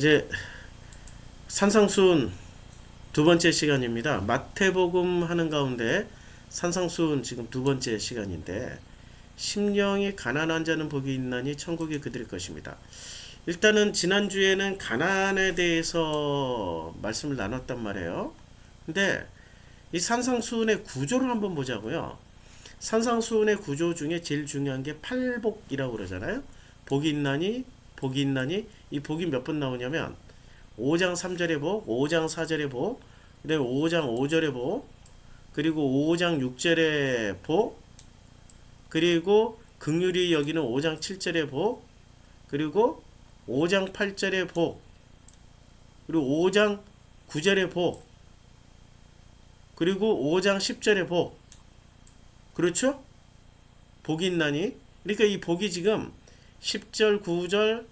이제 산상수훈 두 번째 시간입니다. 마태복음 하는 가운데 산상수훈 지금 두 번째 시간인데, 심령이 가난한 자는 복이 있나니 천국이 그들일 것입니다. 일단은 지난주에는 가난에 대해서 말씀을 나눴단 말이에요. 근데 이 산상수훈의 구조를 한번 보자고요. 산상수훈의 구조 중에 제일 중요한 게 팔복이라고 그러잖아요. 복이 있나니, 복이 있나니, 이 복이 몇 번 나오냐면 5장 3절의 복, 5장 4절의 복, 그다음에 5장 5절의 복, 그리고 5장 6절의 복, 그리고 긍휼히 여기는 5장 7절의 복, 그리고 5장 8절의 복, 그리고 5장 9절의 복, 그리고 5장 10절의 복. 그렇죠? 복이 있나니? 그러니까 이 복이 지금 10절, 9절,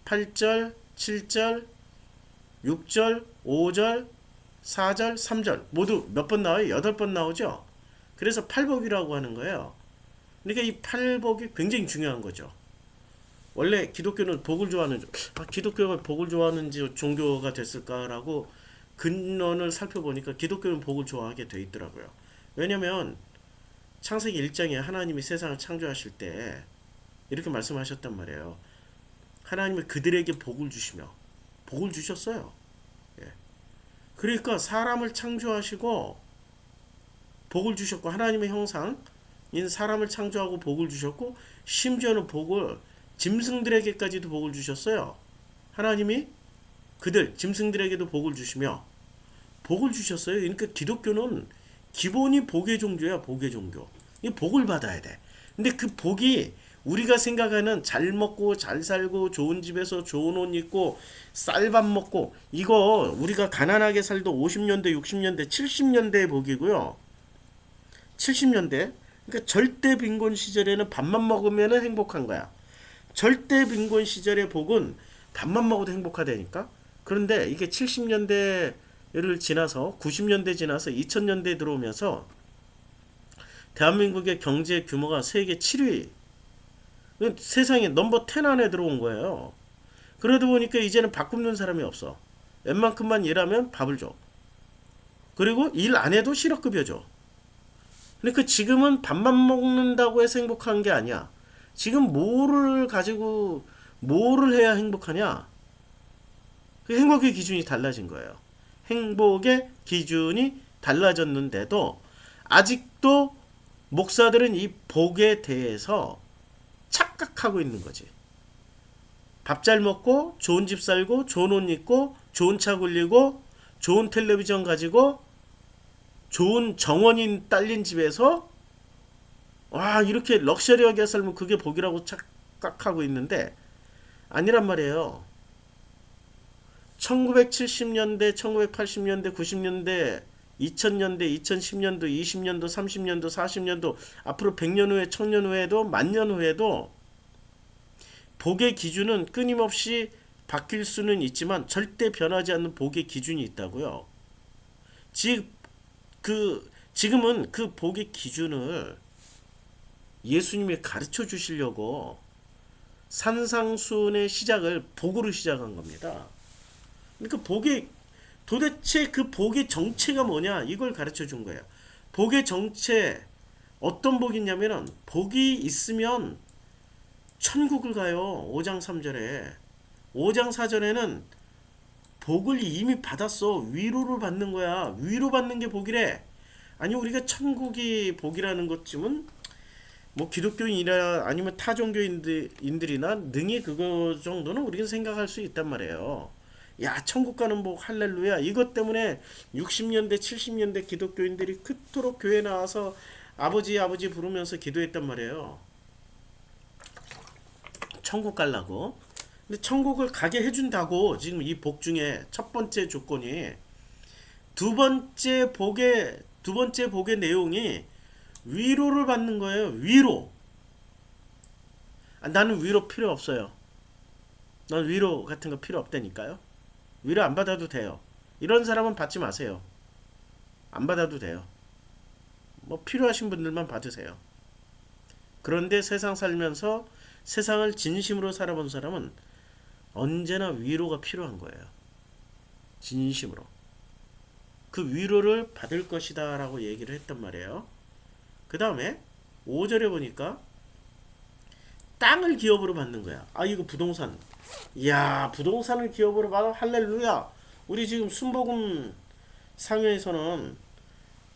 8절, 7절, 6절, 5절, 4절, 3절 모두 몇 번 나와요? 8번 나오죠? 그래서 팔복이라고 하는 거예요. 그러니까 이 팔복이 굉장히 중요한 거죠. 원래 기독교는 복을 좋아하는, 기독교가 복을 좋아하는 종교가 됐을까라고 근원을 살펴보니까 기독교는 복을 좋아하게 돼 있더라고요. 왜냐면 창세기 1장에 하나님이 세상을 창조하실 때 이렇게 말씀하셨단 말이에요. 하나님은 그들에게 복을 주시며, 복을 주셨어요. 예. 그러니까 사람을 창조하시고 복을 주셨고, 하나님의 형상인 사람을 창조하고 복을 주셨고, 심지어는 복을 짐승들에게까지도 복을 주셨어요. 하나님이 그들 짐승들에게도 복을 주시며 복을 주셨어요. 그러니까 기독교는 기본이 복의 종교야. 복의 종교. 이 복을 받아야 돼. 근데 그 복이 우리가 생각하는 잘 먹고 잘 살고 좋은 집에서 좋은 옷 입고 쌀밥 먹고, 이거 우리가 가난하게 살도 50년대 60년대 70년대의 복이고요. 70년대, 그러니까 절대 빈곤 시절에는 밥만 먹으면 행복한 거야. 절대 빈곤 시절의 복은 밥만 먹어도 행복하다니까. 그런데 이게 70년대를 지나서 90년대 지나서 2000년대 들어오면서 대한민국의 경제 규모가 세계 7위, 세상에 넘버 10 안에 들어온 거예요. 그러다 보니까 이제는 밥 굶는 사람이 없어. 웬만큼만 일하면 밥을 줘. 그리고 일 안 해도 실업급여 줘. 그러니까 지금은 밥만 먹는다고 해서 행복한 게 아니야. 지금 뭐를 가지고 뭐를 해야 행복하냐? 그 행복의 기준이 달라진 거예요. 행복의 기준이 달라졌는데도 아직도 목사들은 이 복에 대해서 착각하고 있는 거지. 밥 잘 먹고 좋은 집 살고 좋은 옷 입고 좋은 차 굴리고 좋은 텔레비전 가지고 좋은 정원인 딸린 집에서 와 이렇게 럭셔리하게 살면 그게 복이라고 착각하고 있는데 아니란 말이에요. 1970년대, 1980년대, 90년대, 2000년대, 2010년도, 20년도, 30년도, 40년도, 앞으로 100년 후에, 1000년 후에도, 만년 후에도 복의 기준은 끊임없이 바뀔 수는 있지만 절대 변하지 않는 복의 기준이 있다고요. 지금은 그 복의 기준을 예수님이 가르쳐 주시려고 산상수훈의 시작을 복으로 시작한 겁니다. 그러니까 도대체 그 복의 정체가 뭐냐, 이걸 가르쳐 준 거예요. 복의 정체, 어떤 복이 있냐면은 복이 있으면 천국을 가요. 5장 3절에. 5장 4절에는 복을 이미 받았어. 위로를 받는 거야. 위로받는 게 복이래. 아니 우리가 천국이 복이라는 것쯤은 뭐 기독교인이나 아니면 타 종교인들이나 능히 그거 정도는 우리가 생각할 수 있단 말이에요. 야 천국 가는 복 할렐루야, 이것 때문에 60년대 70년대 기독교인들이 그토록 교회 나와서 아버지 아버지 부르면서 기도했단 말이에요. 천국 가려고. 근데 천국을 가게 해준다고 지금 이 복 중에 첫 번째 조건이, 두 번째 복의 내용이 위로를 받는 거예요. 위로. 나는 위로 필요 없어요. 난 위로 같은 거 필요 없다니까요. 위로 안 받아도 돼요. 이런 사람은 받지 마세요. 안 받아도 돼요. 뭐 필요하신 분들만 받으세요. 그런데 세상 살면서 세상을 진심으로 살아본 사람은 언제나 위로가 필요한 거예요. 진심으로. 그 위로를 받을 것이다 라고 얘기를 했단 말이에요. 그 다음에 5절에 보니까 땅을 기업으로 받는 거야. 아, 이거 부동산. 이야, 부동산을 기업으로 받아. 할렐루야. 우리 지금 순복음 상회에서는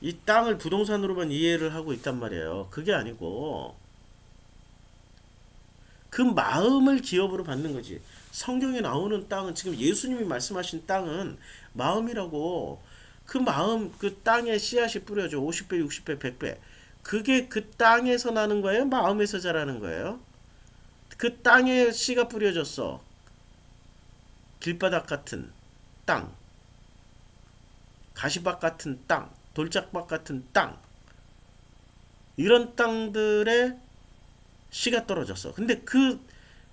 이 땅을 부동산으로만 이해를 하고 있단 말이에요. 그게 아니고 그 마음을 기업으로 받는 거지. 성경에 나오는 땅은, 지금 예수님이 말씀하신 땅은 마음이라고. 그 마음, 그 땅에 씨앗이 뿌려져. 50배, 60배, 100배. 그게 그 땅에서 나는 거예요? 마음에서 자라는 거예요? 그 땅에 씨가 뿌려졌어. 길바닥 같은 땅, 가시밭 같은 땅, 돌짝밭 같은 땅, 이런 땅들에 씨가 떨어졌어. 근데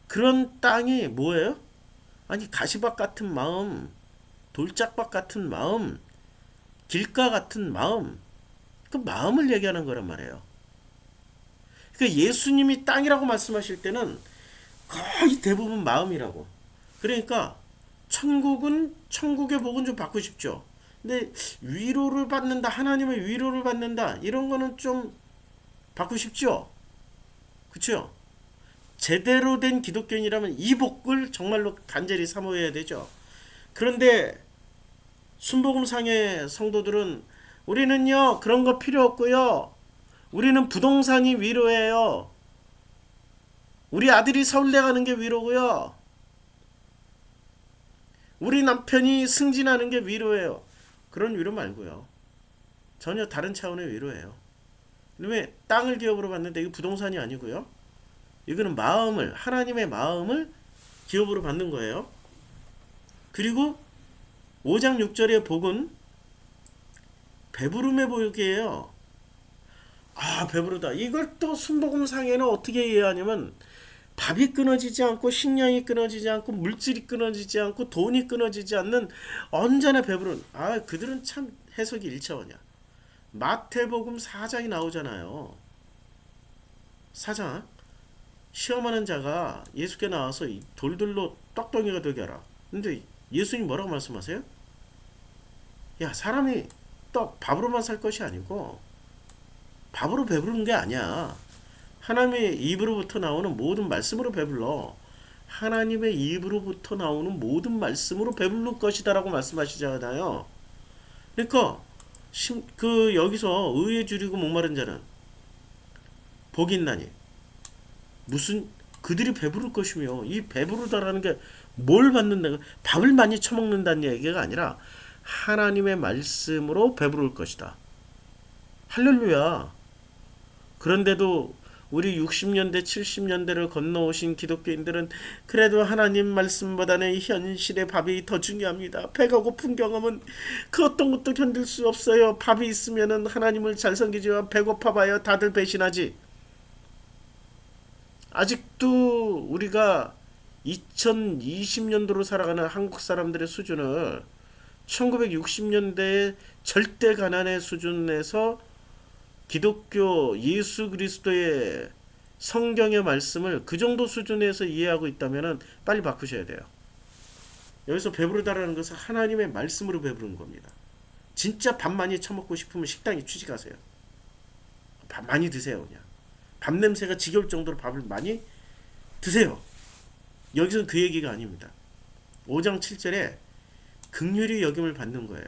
그런 땅이 뭐예요? 아니, 가시밭 같은 마음, 돌짝밭 같은 마음, 길가 같은 마음, 그 마음을 얘기하는 거란 말이에요. 그 예수님이 땅이라고 말씀하실 때는 거의 대부분 마음이라고. 그러니까 천국의 복은 좀 받고 싶죠. 근데 위로를 받는다, 하나님의 위로를 받는다, 이런 거는 좀 받고 싶죠. 그렇죠? 제대로 된 기독교인이라면 이 복을 정말로 간절히 사모해야 되죠. 그런데 순복음상의 성도들은 우리는요 그런 거 필요 없고요. 우리는 부동산이 위로예요. 우리 아들이 서울대 가는 게 위로고요. 우리 남편이 승진하는 게 위로예요. 그런 위로 말고요. 전혀 다른 차원의 위로예요. 왜 땅을 기업으로 받는데 이거 부동산이 아니고요. 이거는 마음을, 하나님의 마음을 기업으로 받는 거예요. 그리고 5장 6절의 복은 배부름의 복이에요. 아, 배부르다. 이걸 또 순복음상에는 어떻게 이해하냐면 밥이 끊어지지 않고 식량이 끊어지지 않고 물질이 끊어지지 않고 돈이 끊어지지 않는 언제나 배부른. 아, 그들은 참 해석이 일차원이야. 마태복음 4장이 나오잖아요. 4장. 시험하는 자가 예수께 나와서 돌들로 떡덩이가 되게 하라. 근데 예수님 뭐라고 말씀하세요? 야, 사람이 밥으로만 살 것이 아니고 밥으로 배부르는 게 아니야. 하나님의 입으로부터 나오는 모든 말씀으로 배불러. 하나님의 입으로부터 나오는 모든 말씀으로 배부를 것이다 라고 말씀하시잖아요. 그러니까 여기서 의에 줄이고 목마른 자는 복이 있나니 무슨 그들이 배부를 것이며, 이 배부르다라는 게 뭘 받는다, 밥을 많이 처먹는다는 얘기가 아니라 하나님의 말씀으로 배부를 것이다. 할렐루야. 그런데도 우리 60년대 70년대를 건너오신 기독교인들은 그래도 하나님 말씀보다는 현실의 밥이 더 중요합니다. 배가 고픈 경험은 그 어떤 것도 견딜 수 없어요. 밥이 있으면 하나님을 잘 섬기지만 배고파봐야 다들 배신하지. 아직도 우리가 2020년도로 살아가는 한국 사람들의 수준을 1960년대의 절대 가난의 수준에서 기독교 예수 그리스도의 성경의 말씀을 그 정도 수준에서 이해하고 있다면 빨리 바꾸셔야 돼요. 여기서 배부르다라는 것은 하나님의 말씀으로 배부른 겁니다. 진짜 밥 많이 처먹고 싶으면 식당에 취직하세요. 밥 많이 드세요. 그냥 밥 냄새가 지겨울 정도로 밥을 많이 드세요. 여기서는 그 얘기가 아닙니다. 5장 7절에 긍휼히 여김을 받는 거예요.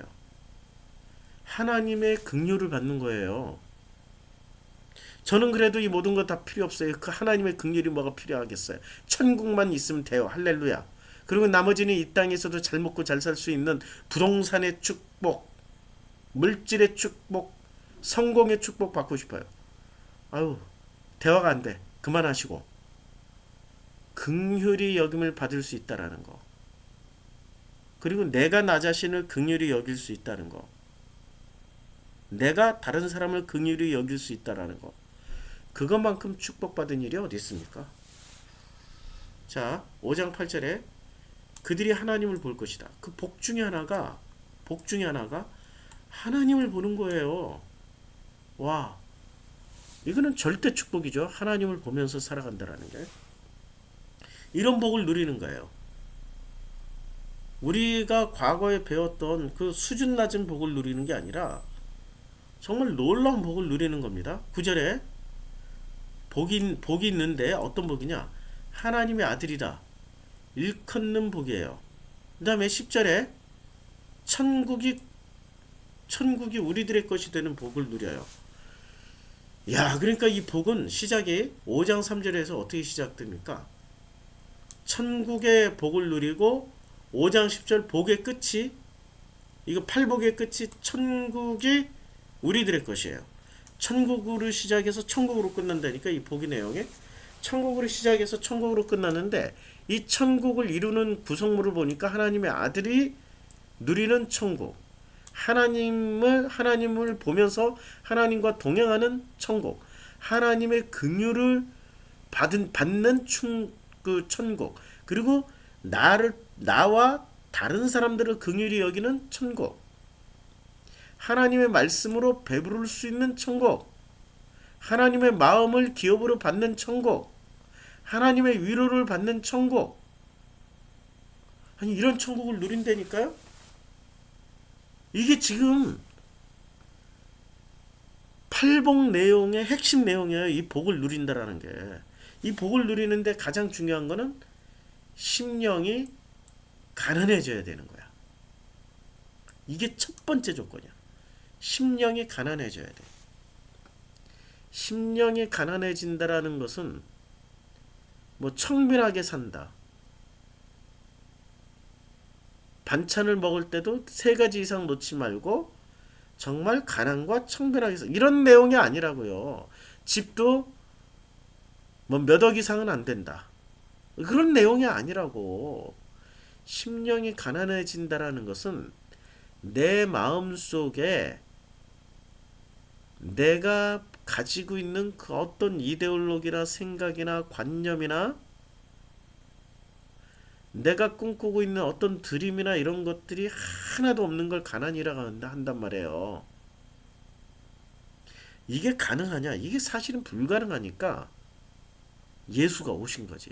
하나님의 긍휼을 받는 거예요. 저는 그래도 이 모든 것 다 필요 없어요. 그 하나님의 긍휼이 뭐가 필요하겠어요. 천국만 있으면 돼요. 할렐루야. 그리고 나머지는 이 땅에서도 잘 먹고 잘 살 수 있는 부동산의 축복, 물질의 축복, 성공의 축복 받고 싶어요. 아유, 대화가 안 돼. 그만하시고 긍휼히 여김을 받을 수 있다라는 거. 그리고 내가 나 자신을 긍휼히 여길 수 있다는 거. 내가 다른 사람을 긍휼히 여길 수 있다라는 거. 그것만큼 축복받은 일이 어디 있습니까? 자, 5장 8절에 그들이 하나님을 볼 것이다. 그 복 중에 하나가 하나님을 보는 거예요. 와, 이거는 절대 축복이죠. 하나님을 보면서 살아간다라는 게. 이런 복을 누리는 거예요. 우리가 과거에 배웠던 그 수준 낮은 복을 누리는 게 아니라 정말 놀라운 복을 누리는 겁니다. 9절에 복이 있는데 어떤 복이냐? 하나님의 아들이라 일컫는 복이에요. 그 다음에 10절에 천국이 우리들의 것이 되는 복을 누려요. 야, 그러니까 이 복은 시작이 5장 3절에서 어떻게 시작됩니까? 천국의 복을 누리고 5장 10절 복의 끝이, 이거 팔복의 끝이 천국이 우리들의 것이에요. 천국으로 시작해서 천국으로 끝난다니까, 이 복의 내용에. 천국으로 시작해서 천국으로 끝나는데, 이 천국을 이루는 구성물을 보니까 하나님의 아들이 누리는 천국, 하나님을 보면서 하나님과 동행하는 천국, 하나님의 긍휼을 받는 그 천국, 그리고 나와 다른 사람들을 긍휼히 여기는 천국, 하나님의 말씀으로 배부를 수 있는 천국, 하나님의 마음을 기업으로 받는 천국, 하나님의 위로를 받는 천국. 아니, 이런 천국을 누린다니까요? 이게 지금 팔복 내용의 핵심 내용이에요. 이 복을 누린다라는 게. 이 복을 누리는데 가장 중요한 거는 심령이 가난해져야 되는 거야. 이게 첫 번째 조건이야. 심령이 가난해져야 돼. 심령이 가난해진다라는 것은 뭐 청밀하게 산다. 반찬을 먹을 때도 3가지 이상 놓지 말고 정말 가난과 청결하게 산, 이런 내용이 아니라고요. 집도 뭐 몇 억 이상은 안 된다. 그런 내용이 아니라고. 심령이 가난해진다라는 것은 내 마음 속에 내가 가지고 있는 그 어떤 이데올로기나 생각이나 관념이나 내가 꿈꾸고 있는 어떤 드림이나 이런 것들이 하나도 없는 걸 가난이라고 한단 말이에요. 이게 가능하냐? 이게 사실은 불가능하니까 예수가 오신 거지.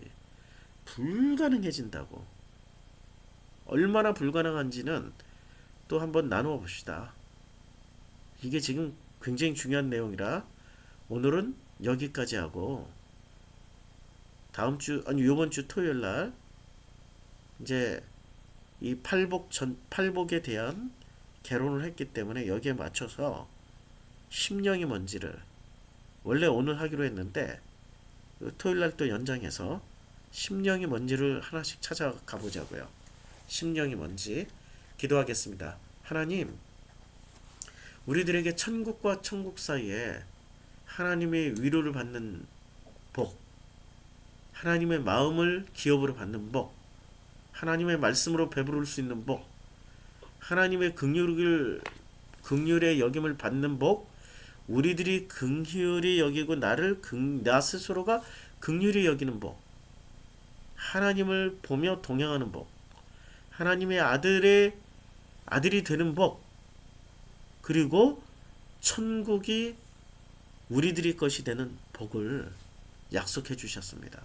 불가능해진다고. 얼마나 불가능한지는 또 한번 나누어 봅시다. 이게 지금 굉장히 중요한 내용이라 오늘은 여기까지 하고 이번 주 토요일 날 이제 이 팔복에 대한 개론을 했기 때문에 여기에 맞춰서 심령이 뭔지를 원래 오늘 하기로 했는데 토요일 날 또 연장해서 심령이 뭔지를 하나씩 찾아가 보자고요. 심령이 뭔지 기도하겠습니다. 하나님, 우리들에게 천국과 천국 사이에 하나님의 위로를 받는 복, 하나님의 마음을 기업으로 받는 복, 하나님의 말씀으로 배부를 수 있는 복, 하나님의 긍휼의 여김을 받는 복, 우리들이 긍휼히 여기고 나 스스로가 긍휼히 여기는 복, 하나님을 보며 동행하는 복, 하나님의 아들이 되는 복, 그리고 천국이 우리들의 것이 되는 복을 약속해 주셨습니다.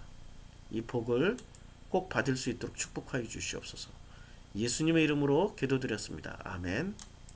이 복을 꼭 받을 수 있도록 축복하여 주시옵소서. 예수님의 이름으로 기도드렸습니다. 아멘.